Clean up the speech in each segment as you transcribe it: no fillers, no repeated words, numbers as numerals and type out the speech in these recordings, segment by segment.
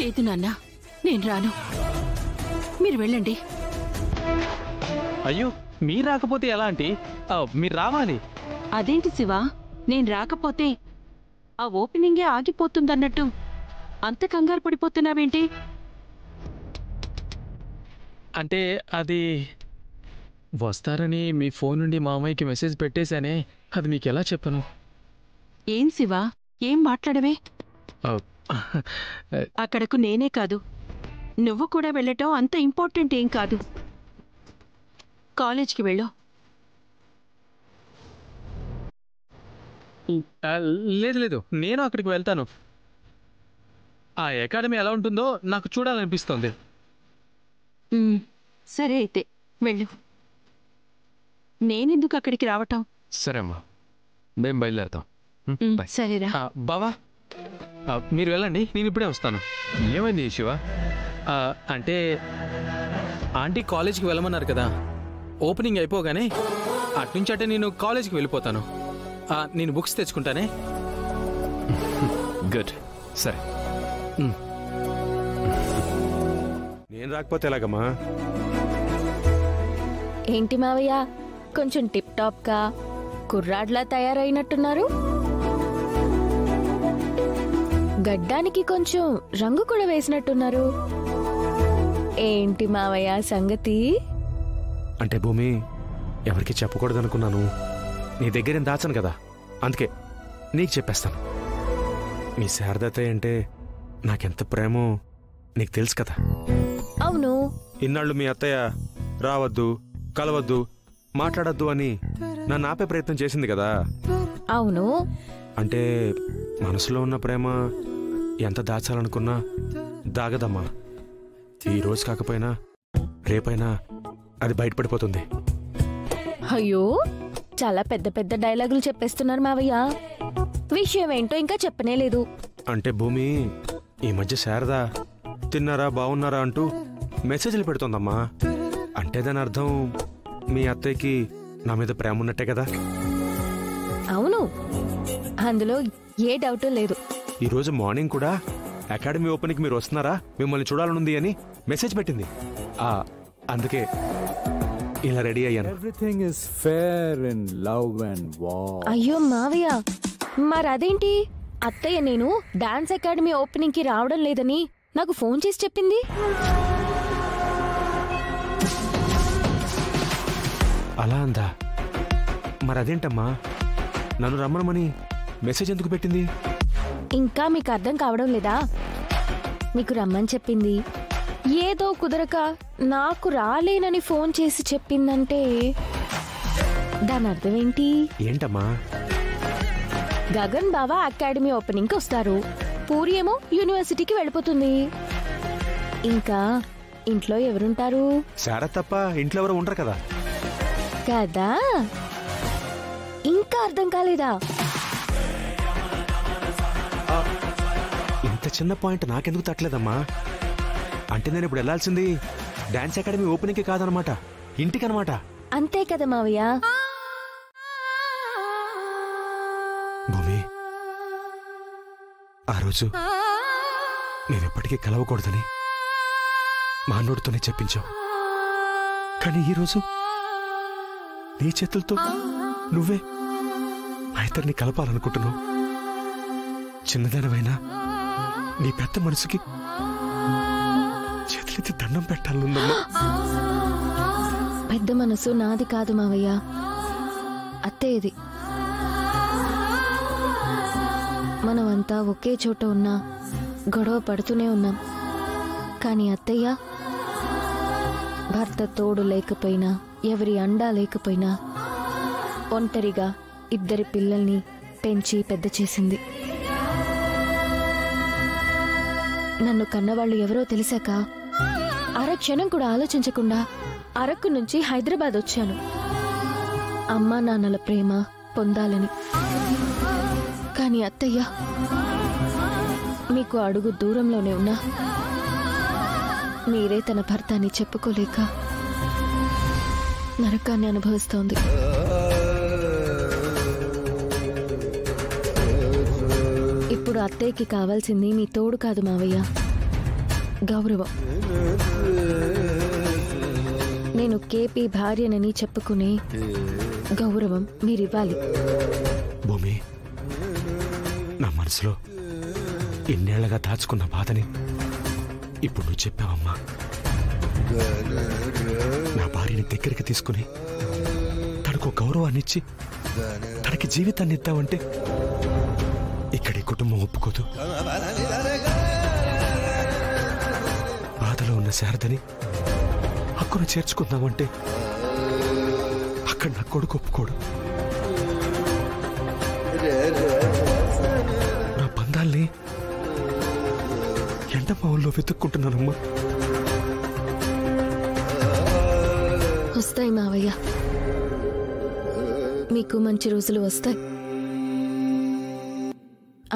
లేదు నాన్న, నేను రాను. మీరు వెళ్ళండి. అయ్యో, మీరు రాకపోతే ఎలా ఆంటీ? మీరు రావాలి. అదేంటి శివ, నేను రాకపోతే ఆ ఓపెనింగే ఆగిపోతుందన్నట్టు అంత కంగారు పడిపోతున్నావేంటి? అంటే అది వస్తారని మీ ఫోన్ నుండి మామయ్యకి మెసేజ్ పెట్టేశానే, అది మీకు ఎలా చెప్పను? ఏం శివ, ఏం మాట్లాడవే? అక్కడకు నేనే కాదు, నువ్వు కూడా వెళ్ళటం అంత ఇంపార్టెంట్ ఏం కాదు. కాలేజ్కి వెళ్ళు. లేదు లేదు, నేను అక్కడికి వెళ్తాను. ఆ అకాడమీ ఎలా ఉంటుందో నాకు చూడాలనిపిస్తోంది. సరే అయితే వెళ్ళు. నేనెందుకు అక్కడికి రావటం? సరే అమ్మా, మేము బయలుదేరుతాం. సరేరా. బావా, మీరు వెళ్ళండి, నేను ఇప్పుడే వస్తాను. ఏమైంది శివ? అంటే ఆంటీ కాలేజ్కి వెళ్ళమన్నారు కదా, ఓపెనింగ్ అయిపోగానే అట్నుంచి అంటే నేను కాలేజ్కి వెళ్ళిపోతాను. నేను బుక్స్ తెచ్చుకుంటానే. గుడ్, సరే. నేను రాకపోతే ఎలాగమ్మా? ఏంటి మావయ్య, కొంచెం టిప్ టాప్ గా కుర్రాడ్లా తయారైనట్టున్నారు. గడ్డానికి కొంచెం రంగు కూడా వేసినట్టున్నారు. ఏంటి మావయ్య సంగతి? అంటే భూమి, ఎవరికి చెప్పకూడదు అనుకున్నాను. నీ దగ్గర దాచాను కదా, అందుకే నీకు చెప్పేస్తాను. మీ శారదత్తయ్య అంటే నాకెంత ప్రేమో నీకు తెలుసు కదా. అవును. ఇన్నాళ్ళు మీ అత్తయ్య రావద్దు, కలవద్దు, మాట్లాడద్దు అని నన్ను ఆపే ప్రయత్నం చేసింది కదా. అవును. అంటే మనసులో ఉన్న ప్రేమ ఎంత దాచాలనుకున్నా దాగదమ్మా. ఈ రోజు కాకపోయినా రేపైనా అది బయటపడిపోతుంది. అయ్యో, చాలా పెద్ద పెద్ద డైలాగులు చెప్పేస్తున్నారు మావయ్య. విషయం ఏంటో ఇంకా చెప్పనే లేదు. అంటే భూమి, ఈ మధ్య శారద తిన్నారా బాగున్నారా అంటూ మెసేజ్లు పెడుతోందమ్మా. అంటే దాని అర్థం మీ అత్తయ్యకి నా మీద ప్రేమ ఉన్నట్టే కదా. అవును, అందులో ఏ డౌట్ లేదు. ఈరోజు మార్నింగ్ కూడా అకాడమీ ఓపెన్కి మీరు వస్తున్నారా, మిమ్మల్ని చూడాలనుంది అని మెసేజ్ పెట్టింది. అందుకే ఇలా రెడీ అయ్యాను. Everything is fair in love and war. అయ్యో మావయ్య, మరదేంటి? అత్తయ్య నేను డాన్స్ అకాడమీ ఓపెనింగ్ కి రావడం లేదని నాకు ఫోన్ చేసి చెప్పింది. అలా అందా? మరదేంటమ్మా, నన్ను రమ్మనమని మెసేజ్ ఎందుకు పెట్టింది? ఇంకా మీకు అర్థం కావడం లేదా? మీకు రమ్మని చెప్పింది, ఏదో కుదరక నాకు రాలేనని ఫోన్ చేసి చెప్పిందంటే దాని అర్థం ఏంటి? ఏంటమ్మా? గగన్ బావ అకాడమీ ఓపెనింగ్ కి వస్తారు, పూరి ఏమో యూనివర్సిటీకి వెళ్ళిపోతుంది. ఇంకా ఇంట్లో ఎవరుంటారు? శారద తప్ప ఇంట్లో ఎవరు ఉండరు కదా. కదా, ఇంకా అర్థం కాలేదా? ఇంత చిన్న పాయింట్ నాకెందుకు తట్టలేదమ్మా? అంటే నేను ఇప్పుడు వెళ్లాల్సింది డాన్స్ అకాడమీ ఓపెనింగ్ కి కాదనమాట, ఇంటికనమాట. అంతే కదా మావయ్య. భూమి, ఆ రోజు నేనెప్పటికీ కలవకూడదని మా అన్నోడితోనే చెప్పించావు. కానీ ఈరోజు నీ చేతులతో నువ్వే మా ఇద్దరిని కలపాలనుకుంటున్నావు. చిన్నదనమైనా నీ పెద్ద మనసుకి చేతులెత్తి దండం పెట్టాలనుందమ్మా. పెద్ద మనసు నాది కాదు మావయ్య, అత్తయ్యది. మనమంతా ఒకే చోట ఉన్నా గొడవ పడుతూనే ఉన్నాం. కానీ అత్తయ్య భర్త తోడు లేకపోయినా, ఎవరి అండా లేకపోయినా ఒంటరిగా ఇద్దరి పిల్లల్ని పెంచి పెద్ద చేసింది. నన్ను కన్నవాళ్లు ఎవరో తెలిసాక అరక్షణం కూడా ఆలోచించకుండా అరకు నుంచి హైదరాబాద్ వచ్చాను, అమ్మా నాన్నల ప్రేమ పొందాలని. కానీ అత్తయ్య మీకు అడుగు దూరంలోనే ఉన్నా మీరే తన భర్త అని చెప్పుకోలేక నరకాన్ని అనుభవిస్తోంది. ఇప్పుడు అత్తయ్యకి కావాల్సింది మీ తోడు కాదు మావయ్య, గౌరవం. నేను కేపీ భార్యనని చెప్పుకునే గౌరవం మీరివ్వాలి. భూమి, నా మనసులో ఎన్నేళ్లగా దాచుకున్న బాధని ఇప్పుడు నువ్వు చెప్పావమ్మా. నా భార్యని దగ్గరికి తీసుకుని తనకు గౌరవాన్ని ఇచ్చి తనకి జీవితాన్ని ఇద్దామంటే ఇక్కడి కుటుంబం ఒప్పుకోదు. బాధలో ఉన్న శారదని హక్కును చేర్చుకుందామంటే అక్కడ నా కొడుకు ఒప్పుకోడు. నా బంధాల్ని ఎండమావుల్లో వెతుక్కుంటున్నానమ్మా. వస్తాయి మావయ్య, మీకు మంచి రోజులు వస్తాయి.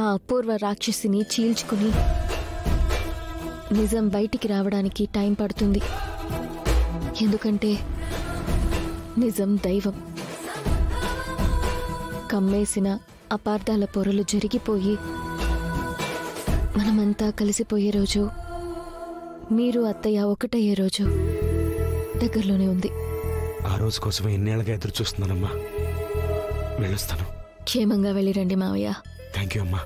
ఆ అపూర్వ రాక్షసిని చీల్చుకుని నిజం బయటికి రావడానికి టైం పడుతుంది. ఎందుకంటే నిజం దైవం. కమ్మేసిన అపార్థాల పొరలు జరిగిపోయి మనమంతా కలిసిపోయే రోజు, మీరు అత్తయ్య ఒకటయ్యే రోజు దగ్గరలోనే ఉంది. ఆ రోజు కోసం ఎన్నేళ్ళగా ఎదురు చూస్తున్నానమ్మా. వెళ్ళొస్తాను. క్షేమంగా వెళ్ళిరండి మావయ్య. థ్యాంక్ యూ అమ్మా.